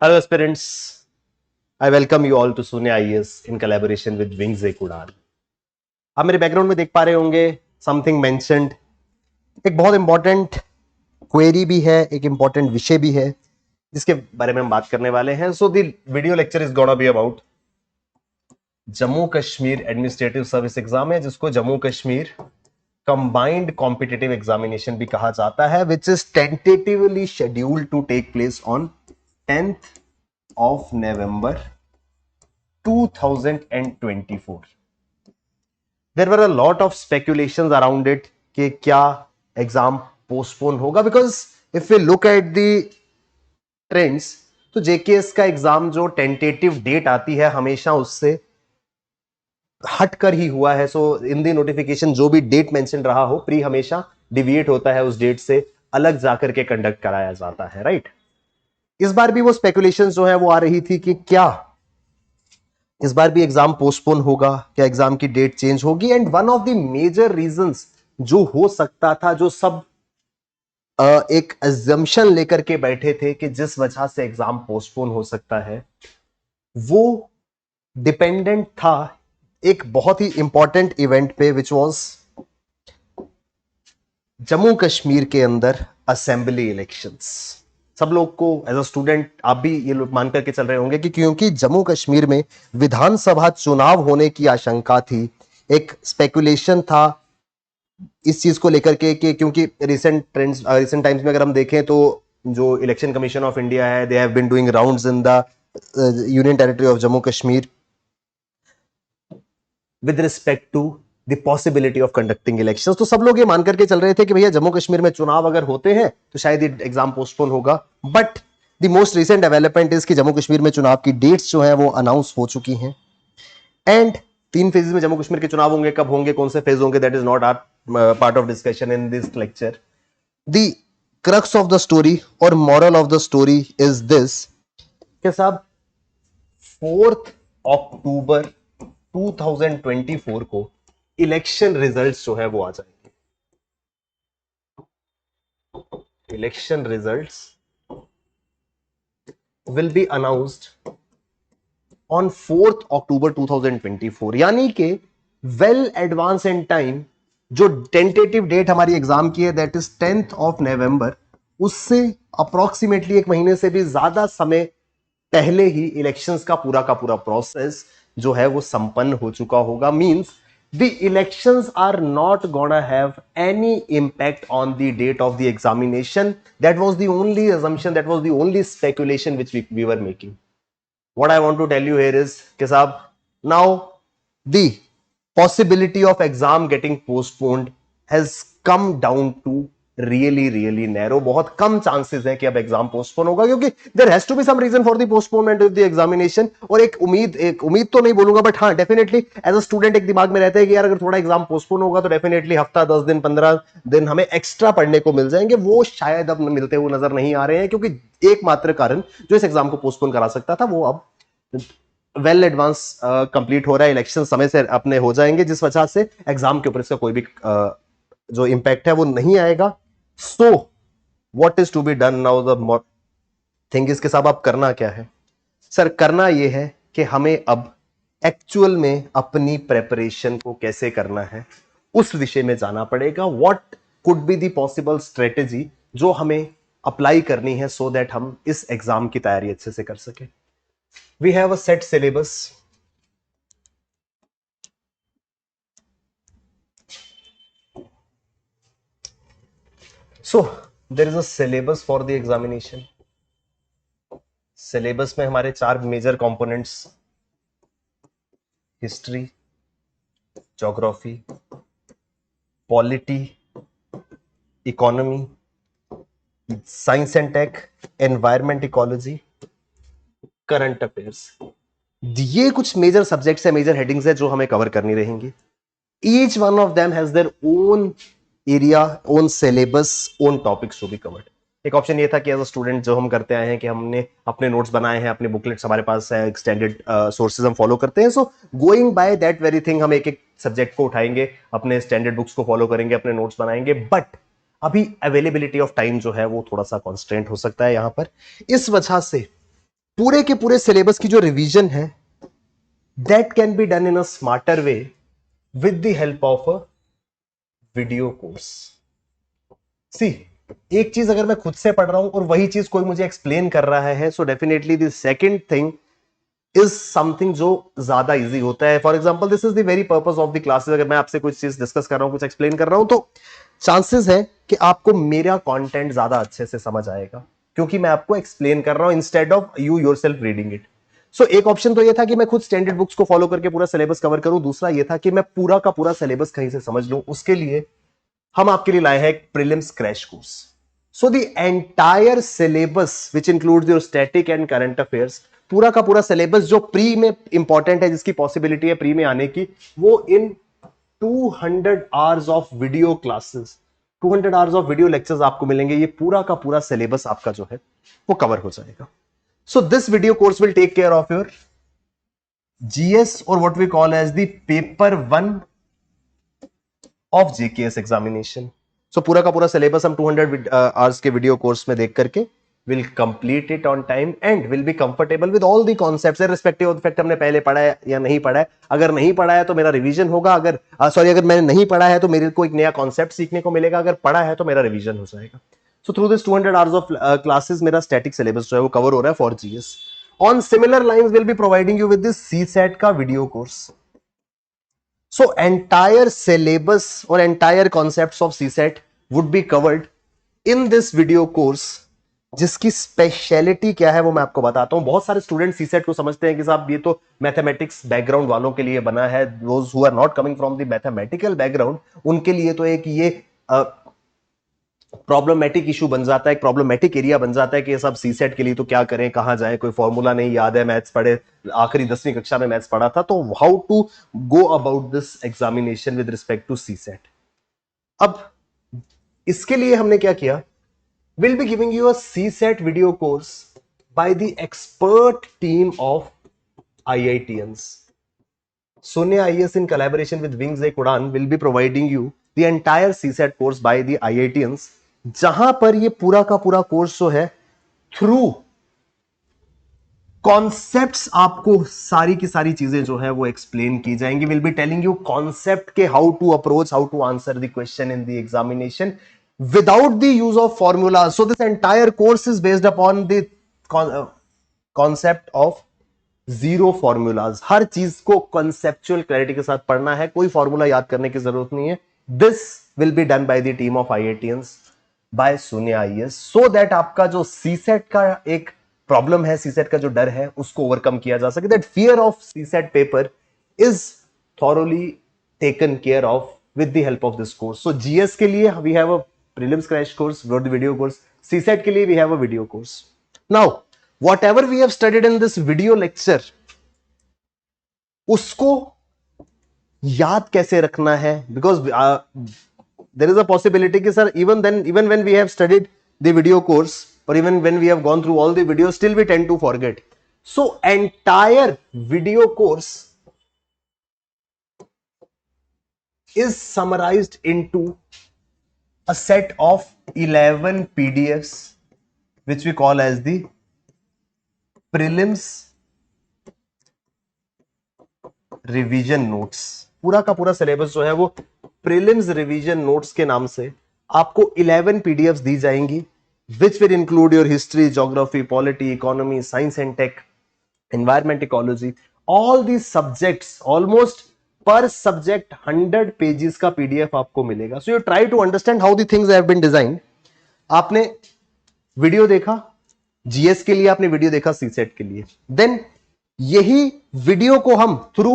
Hello aspirants, I welcome you all to Sunya IAS in collaboration with Wings Ek Udaan। आप मेरे background में देख पा रहे होंगे समथिंग मेंशन्ड, एक बहुत इंपॉर्टेंट क्वेरी भी है, एक इंपॉर्टेंट विषय भी है जिसके बारे में हम बात करने वाले हैं। So the video lecture is gonna be about Jammu Kashmir administrative service exam है, जिसको Jammu Kashmir combined competitive examination भी कहा जाता है, which is tentatively scheduled to take place on 10th of November 2024. There were a lot of speculations around it कि क्या exam postpone होगा, because if we look at the trends तो JKS का exam जो टेंटेटिव डेट आती है हमेशा उससे हटकर ही हुआ है। सो इन दी नोटिफिकेशन जो भी डेट मेंशन रहा हो, प्री हमेशा डिविएट होता है उस डेट से, अलग जाकर के कंडक्ट कराया जाता है, राइट। इस बार भी वो स्पेकुलेशंस जो है वो आ रही थी कि क्या इस बार भी एग्जाम पोस्टपोन होगा, क्या एग्जाम की डेट चेंज होगी। And one of the major reasons जो हो सकता था, जो सब एक अजम्पशन लेकर के बैठे थे कि जिस वजह से एग्जाम पोस्टपोन हो सकता है, वो डिपेंडेंट था एक बहुत ही इंपॉर्टेंट इवेंट पे, विच वाज जम्मू कश्मीर के अंदर असेंबली इलेक्शंस। सब लोग को एज अ स्टूडेंट आप भी ये लोग मान करके चल रहे होंगे कि क्योंकि जम्मू कश्मीर में विधानसभा चुनाव होने की आशंका थी, एक स्पेकुलेशन था इस चीज को लेकर के कि क्योंकि रिसेंट टाइम्स में अगर हम देखें तो जो इलेक्शन कमीशन ऑफ इंडिया है, they have been doing rounds in the union territory of Jammu Kashmir with respect to the possibility of conducting elections. तो सब लोग ये मान करके चल रहे थे कि भैया जम्मू कश्मीर में चुनाव अगर होते हैं तो शायद ये एग्जाम पोस्टपोन होगा। But the most recent development is कि जम्मू कश्मीर में चुनाव की डेट्स जो है वो अनाउंस हो चुकी हैं। एंड 3 फेजेस में जम्मू कश्मीर के चुनाव होंगे, कब होंगे, कौन से फेज होंगे, that is not our part of discussion in this lecture. The crux of the story और moral of the story is this कि साहब 4 अक्टूबर 2024 को इलेक्शन रिजल्ट्स जो है वो आ जाएंगे। Election results will be announced on 4 अक्टूबर 2024, यानी कि वेल एडवांस इन टाइम। जो टेंटेटिव डेट हमारी एग्जाम की है that is 10th of November, उससे अप्रोक्सीमेटली एक महीने से भी ज्यादा समय पहले ही इलेक्शंस का पूरा प्रोसेस जो है वो संपन्न हो चुका होगा। Means the elections are not gonna have any impact on the date of the examination. That was the only assumption, that was the only speculation which we were making. What I want to tell you here is कि साहब now the possibility of exam getting postponed has come down to really narrow. बहुत कम chances है कि अब exam postpone होगा, क्योंकि there has to be some reason for the postponement of the examination. और एक उम्मीद तो नहीं बोलूंगा, बट हाँ डेफिनेटली एज अ स्टूडेंट एक दिमाग में रहता है कि यार अगर थोड़ा एग्जाम पोस्टपोन होगा तो डेफिनेटली हफ्ता 10 दिन 15 दिन हमें एक्स्ट्रा पढ़ने को मिल जाएंगे। वो शायद अब मिलते हुए नजर नहीं आ रहे हैं, क्योंकि एकमात्र कारण जो इस एग्जाम को पोस्टपोन करा सकता था वो अब वेल एडवांस कंप्लीट हो रहा है, इलेक्शन समय से अपने हो जाएंगे, जिस वजह से एग्जाम के ऊपर इसका कोई भी जो इंपैक्ट है वो नहीं आएगा। So what is to be done now, the thing is के साहब अब करना क्या है। सर करना यह है कि हमें अब एक्चुअल में अपनी प्रेपरेशन को कैसे करना है उस विषय में जाना पड़ेगा। What could be the possible strategy जो हमें अप्लाई करनी है सो दैट हम इस एग्जाम की तैयारी अच्छे से कर सके। We have a set syllabus. So there is a syllabus for the examination. Syllabus में हमारे 4 major components, history, geography, polity, economy, science and tech, environment ecology, current affairs. ये कुछ मेजर सब्जेक्ट्स है, मेजर हेडिंग्स है जो हमें cover करनी रहेंगी। Each one of them has their own area, own syllabus, own topics to be covered. एक option ये था कि एज अ स्टूडेंट जो हम करते आए हैं कि हमने अपने नोट्स बनाए हैं, अपने बुकलेट्स हमारे पास है, एक्सटेंडेड सोर्सेज हम फॉलो करते हैं। So going by that very thing हम एक एक सब्जेक्ट को उठाएंगे, अपने स्टैंडर्ड बुक्स को फॉलो करेंगे, अपने नोट्स बनाएंगे। बट अभी अवेलेबिलिटी ऑफ टाइम जो है वो थोड़ा सा कॉन्स्टेंट हो सकता है यहां पर। इस वजह से पूरे के पूरे सिलेबस की जो रिवीजन है that can be done in a smarter way with the help of a video course. See, एक चीज अगर मैं खुद से पढ़ रहा हूं और वही चीज कोई मुझे एक्सप्लेन कर रहा है, so definitely the second thing is something जो ज्यादा इजी होता है। For example this is the very purpose of the classes. अगर मैं आपसे कुछ चीज डिस्कस कर रहा हूं, कुछ एक्सप्लेन कर रहा हूं, तो चांसेस है कि आपको मेरा कंटेंट ज्यादा अच्छे से समझ आएगा क्योंकि मैं आपको एक्सप्लेन कर रहा हूं instead of you yourself reading it. So एक ऑप्शन तो यह था कि मैं खुद स्टैंडर्ड बुक्स को फॉलो करके पूरा सिलेबस कवर करूं। दूसरा यह था कि मैं पूरा का पूरा सिलेबस कहीं से समझ लूं। उसके लिए हम आपके लिए लाए हैं एक prelims crash course. So the entire syllabus which includes your static and current affairs, पूरा का पूरा सिलेबस जो प्री में इंपॉर्टेंट है, जिसकी पॉसिबिलिटी है प्री में आने की, वो इन 200 hours of video classes, 200 hours of video lectures आपको मिलेंगे। ये पूरा का पूरा सिलेबस आपका जो है वो कवर हो जाएगा। So this video course will take care of your GS और what we call as the paper 1 of GKS examination. So पूरा का पूरा सिलेबस हम 200 आवर्स के वीडियो कोर्स में देख करके will complete it on time and will be comfortable with all the concepts irrespective of fact हमने पहले पढ़ा है या नहीं पढ़ा है। अगर नहीं पढ़ा है तो मेरा रिवीजन होगा, अगर अगर मैंने नहीं पढ़ा है तो मेरे को एक नया कॉन्सेप्ट सीखने को मिलेगा, अगर पढ़ा है तो मेरा रिवीजन हो जाएगा। So through this 200 hours of classes मेरा स्टैटिक सिलेबस जो है वो कवर हो रहा है for GS. On similar lines will be providing you with this CSAT का video course. So entire syllabus or entire concepts of CSET would be covered in this video course, जिसकी speciality क्या है वो मैं आपको बताता हूं। बहुत सारे स्टूडेंट सीसेट को समझते हैं कि साहब ये तो मैथमेटिक्स बैकग्राउंड वालों के लिए बना है, those who are not coming from the mathematical background, उनके लिए तो एक ये प्रॉब्लमेटिक इशू बन जाता है, एक प्रॉब्लमेटिक एरिया बन जाता है कि ये सब सीसेट के लिए तो क्या करें, कहां जाए, कोई फॉर्मूला नहीं याद है, मैथ्स पढ़े, आखिरी 10वीं कक्षा में मैथ्स पढ़ा था, तो how to go about this examination with respect to CSAT. अब इसके लिए हमने क्या किया, will be giving you a CSAT video course by the expert team of IITians. Sonia IAS in collaboration with Wings Ek Udan will be providing you the entire CSAT course by the IITians, जहां पर ये पूरा का पूरा course जो है through concepts आपको सारी की सारी चीजें जो है वो एक्सप्लेन की जाएंगी। Will be telling you concept के how to approach, how to answer the question in the examination without the use of formula. So this entire course is based upon the concept of zero formulas. हर चीज को conceptual clarity के साथ पढ़ना है, कोई formula याद करने की जरूरत नहीं है। This will be done by the team of IITians by Sonia IAS, so that आपका जो सीसेट का एक प्रॉब्लम है, सीसेट का जो डर है, उसको ओवरकम किया जा सके। That fear of CSAT paper is thoroughly taken care of with the help of this course. So GS के लिए we have a prelims crash course, video course. CSAT के लिए we have a video course. Now whatever we have studied in this video lecture, उसको याद कैसे रखना है, because there is a possibility कि sir even when we have studied the video course or even when we have gone through all the videos, still we tend to forget. So entire video course is summarized into a set of 11 PDFs which we call as the prelims revision notes. पूरा का पूरा syllabus जो है वो prelims revision notes के नाम से आपको 11 PDFs दी जाएंगी, which will include your history, geography, polity, economy, science and tech, environment, ecology, all the subjects. Almost पर सब्जेक्ट 100 पेजेस का PDF आपको मिलेगा। So you try to understand how the things have been designed. आपने video देखा GS के लिए, आपने video देखा सीसेट के लिए, देन यही वीडियो को हम थ्रू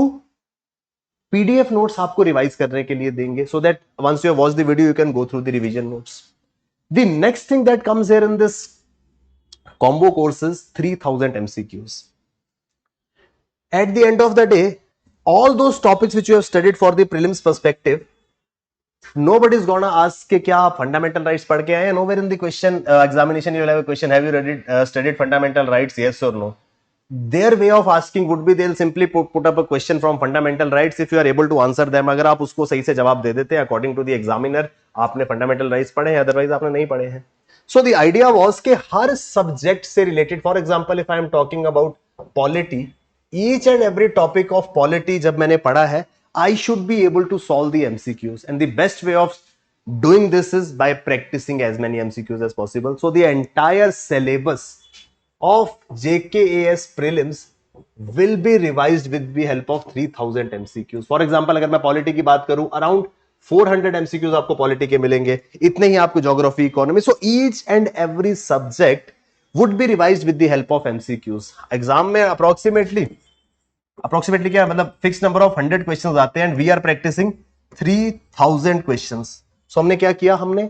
PDF नोट्स आपको रिवाइज करने के लिए देंगे, so that once you watch the video you can go through the revision notes. The next thing that comes here in this combo course is 3000 MCQs. At the end of the day, all those topics which you have studied for the prelims perspective, nobody is gonna ask कि क्या आप fundamental rights पढ़ के आए हैं? Nowhere in the question examination you will have a question, have you studied fundamental rights, yes or no? Their way of asking would be they'll simply put up a question from fundamental rights. If you are able to answer them, अगर आप उसको सही से जवाब दे देते हैं according to the examiner, आपने fundamental rights पढ़े हैं, otherwise आपने नहीं पढ़े हैं। सो द आइडिया वाज कि हर सब्जेक्ट से related, for example if I am talking about polity, each and every topic of polity जब मैंने पढ़ा है, I should be able to solve the MCQs, and the best way of doing this is by practicing as many MCQs as possible. So the entire syllabus of JKAS prelims will be revised with the help of 3000 MCQs. For example, अगर मैं polity की बात करूं, around 400 MCQs आपको polity के मिलेंगे, इतने ही आपको geography, economy. So each and every subject would be revised with the help of MCQs. Exam में अप्रोक्सीमेटली क्या मतलब फिक्स नंबर ऑफ 100 क्वेश्चंस आते हैं, and we are practising 3000 questions. So हमने क्या किया, हमने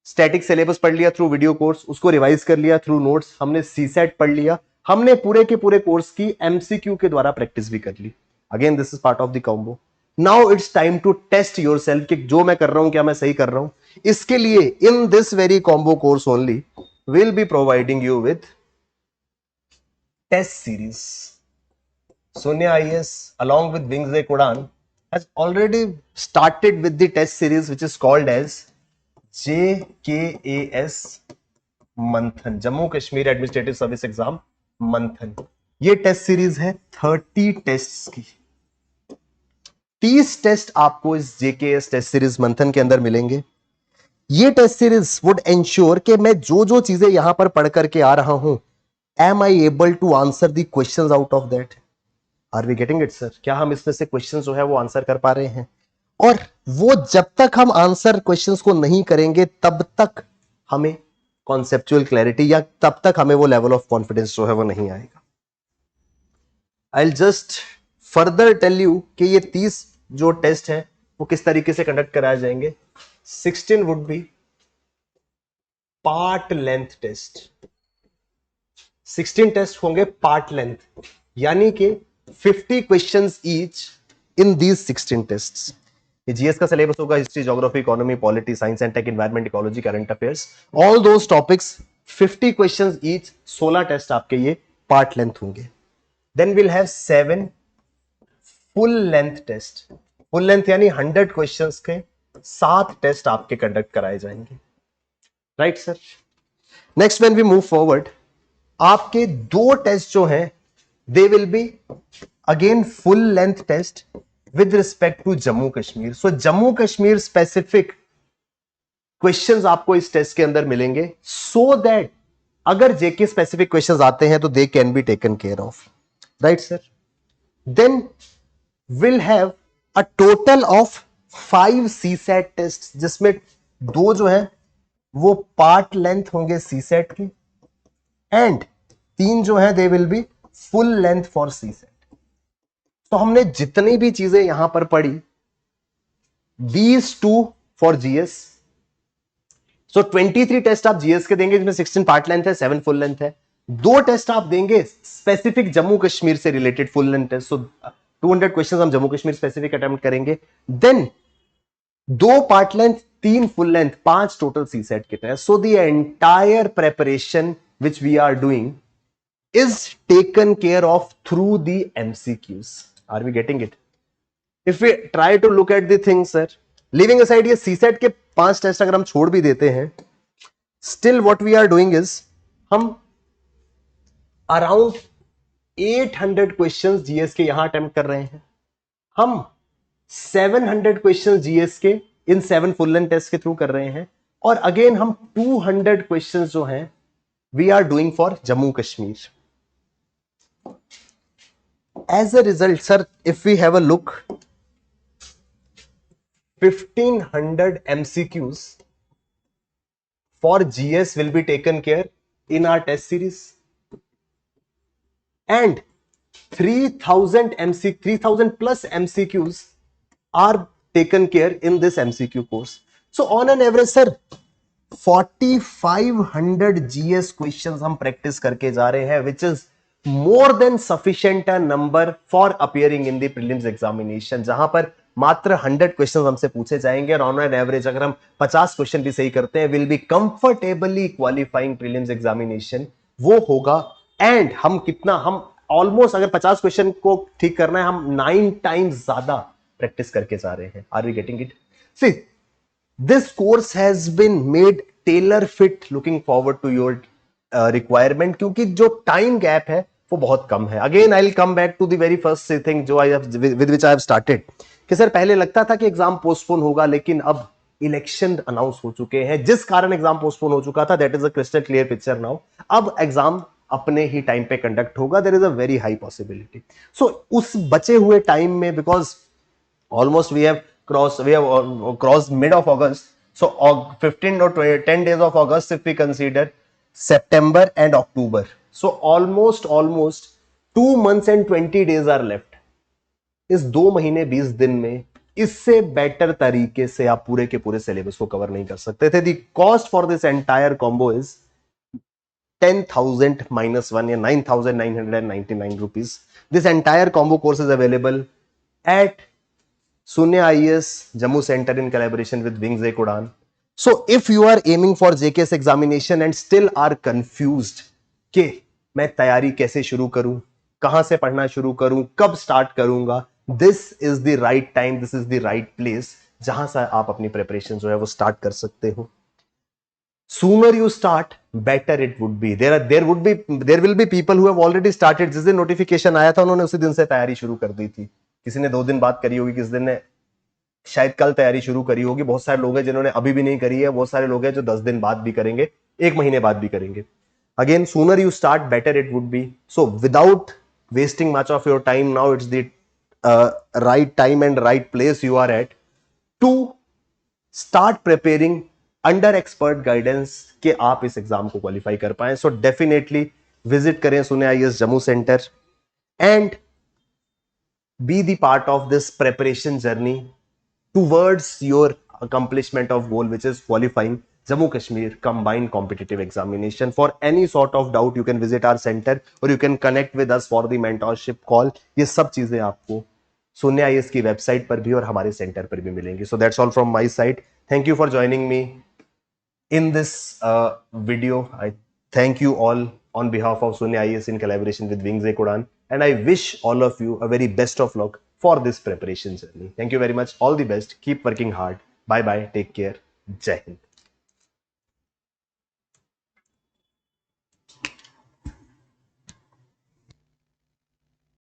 स्टैटिक सिलेबस पढ़ लिया थ्रू वीडियो कोर्स, उसको रिवाइज कर लिया थ्रू नोट्स, हमने सीसेट पढ़ लिया, हमने पूरे के पूरे कोर्स की एमसीक्यू के द्वारा प्रैक्टिस भी कर ली. Again this is part of the combo. Now it's time to test yourself कि जो मैं कर रहा हूं क्या मैं सही कर रहा हूं. इसके लिए in this very combo course only will be providing you with test series. Sonia IAS along with Wings Ek Udan has already started with the test series which is called as JKAS मंथन, Jammu Kashmir administrative service exam मंथन. ये test series है 30 tests की. 30 test आपको इस JKAS test series मंथन के अंदर मिलेंगे. ये टेस्ट सीरीज वुड एंश्योर कि मैं जो जो चीजें यहां पर पढ़ करके आ रहा हूं, am I able to answer the questions out of that. Are we getting it sir? क्या हम इसमें से क्वेश्चंस जो है वो आंसर कर पा रहे हैं? और वो जब तक हम आंसर क्वेश्चंस को नहीं करेंगे तब तक हमें कॉन्सेप्चुअल क्लैरिटी या तब तक हमें वो लेवल ऑफ कॉन्फिडेंस जो है वो नहीं आएगा. I will just further tell you कि ये 30 जो टेस्ट है वो किस तरीके से कंडक्ट कराए जाएंगे. 16 would be part length test. 16 test होंगे पार्ट लेंथ, यानी कि 50 questions each in these 16 tests. ये जीएस का सिलेबस होगा, history, geography, economy, polity, science and tech, environment, ecology, current affairs, all those topics. 50 questions each, 16 test आपके ये part length होंगे. Then will have 7 full length test. Full length यानी 100 questions के 7 test आपके conduct कराए जाएंगे. Right sir? Next when we move forward, आपके 2 test जो हैं they will be again full length test with respect to Jammu Kashmir. So Jammu Kashmir specific questions आपको इस टेस्ट के अंदर मिलेंगे, सो दैट अगर जेके स्पेसिफिक क्वेश्चंस आते हैं तो they can be taken care of. Right sir? Then will have a total of 5 CSAT test, जिसमें 2 जो है वो पार्ट लेंथ होंगे सीसेट की, एंड 3 जो है they will be full length for CSAT. तो हमने जितनी भी चीजें यहां पर पढ़ी, these 2 फॉर जीएस. सो 23 टेस्ट आप जीएस के देंगे, जिसमें 16 पार्ट लेंथ है, 7 फुल लेंथ है. 2 टेस्ट आप देंगे स्पेसिफिक जम्मू कश्मीर से related full length test. So 200 questions हम जम्मू कश्मीर स्पेसिफिक अटेम्प्ट करेंगे. Then 2 part length, 3 full length, 5 total CSAT के test. So the entire preparation which we are doing is taken care of through the MCQs. Are we getting it? If we try to look at the things, sir, leaving aside ये CSET के 5 test अगर हम छोड़ भी देते हैं, still what we are doing is हम around 800 questions GS के यहां अटेम्प्ट कर रहे हैं. हम 700 क्वेश्चंस जीएस के इन 7 फुल लेंथ टेस्ट के थ्रू कर रहे हैं, और अगेन हम 200 क्वेश्चंस जो हैं we are doing for Jammu Kashmir. As a result, sir, if we have a look, 1500 MCQs for GS will be taken care in our test series, and 3000 plus MCQs are taken care in this MCQ course. So on an average, sir, 4500 GS questions हम practice करके जा रहे हैं, which is more than sufficient a number for appearing in the prelims examination, जहां पर मात्र 100 question हमसे पूछे जाएंगे, और ऑन एन एवरेज अगर हम 50 क्वेश्चन भी सही करते हैं, will be comfortably qualifying prelims examination वो होगा. एंड हम ऑलमोस्ट अगर 50 क्वेश्चन को ठीक करना है, हम 9 टाइम्स ज्यादा प्रैक्टिस करके जा रहे हैं. Are we getting it? See, This course has been made tailor fit looking forward to your requirement, क्योंकि जो टाइम गैप है वो बहुत कम है. Again I will come back to the very first thing जो I with which I have started, कि sir पहले लगता था कि एग्जाम पोस्टपोन होगा, लेकिन अब इलेक्शन अनाउंस हो चुके हैं जिस कारण एग्जाम पोस्टपोन हो चुका था. That is a crystal clear picture now. अब एग्जाम अपने ही टाइम पे कंडक्ट होगा. There is a very high possibility. So उस बचे हुए टाइम में, because almost we have crossed mid of August, so 15 or 20, 10 days of August if we consider September and October, so almost 2 months and 20 days are left. इस 2 महीने 20 दिन में इससे better तरीके से आप पूरे के पूरे सिलेबस को कवर नहीं कर सकते थे. The cost for this entire combo is 10,000 minus 1 या 9,999 rupees. This entire combo course is available at Sunya IAS Jammu Center in collaboration with Wings Ek Udan. So if you are aiming for JKS examination and still are confused कि मैं तैयारी कैसे शुरू करूं, कहां से पढ़ना शुरू करूं, कब स्टार्ट करूंगा, this is the right time, this is the right place जहां से आप अपनी प्रिपरेशन जो है वो स्टार्ट कर सकते हो. Sooner you start, better it would be. There will be people who have already started. जिस दिन नोटिफिकेशन आया था उन्होंने उसी दिन से तैयारी शुरू कर दी थी. किसी ने 2 दिन बाद करी होगी, किसी दिन ने शायद कल तैयारी शुरू करी होगी. बहुत सारे लोग हैं जिन्होंने अभी भी नहीं करी है. बहुत सारे लोग हैं जो 10 दिन बाद भी करेंगे, 1 महीने बाद भी करेंगे. Again, sooner you start, better it would be. So without wasting much of your time, now it's the right time and right place you are at to start preparing under expert guidance के आप इस exam को qualify कर पाए. So definitely visit करें सुनिया IAS Jammu centre and be the part of this preparation journey towards your accomplishment of goal, which is qualifying Jammu Kashmir combined competitive examination. For any sort of doubt you can visit our center or you can connect with us for the mentorship call. ये सब चीजें आपको सुनिया IAS की website पर भी और हमारे सेंटर पर भी मिलेंगी. So that's all from my side. Thank you for joining me in this video. I thank you all on behalf of Sunya IAS in collaboration with Wings Ek Udan, and I wish all of you a very best of luck for this preparation journey. Thank you very much. All the best. Keep working hard. Bye bye. Take care. Jai Hind.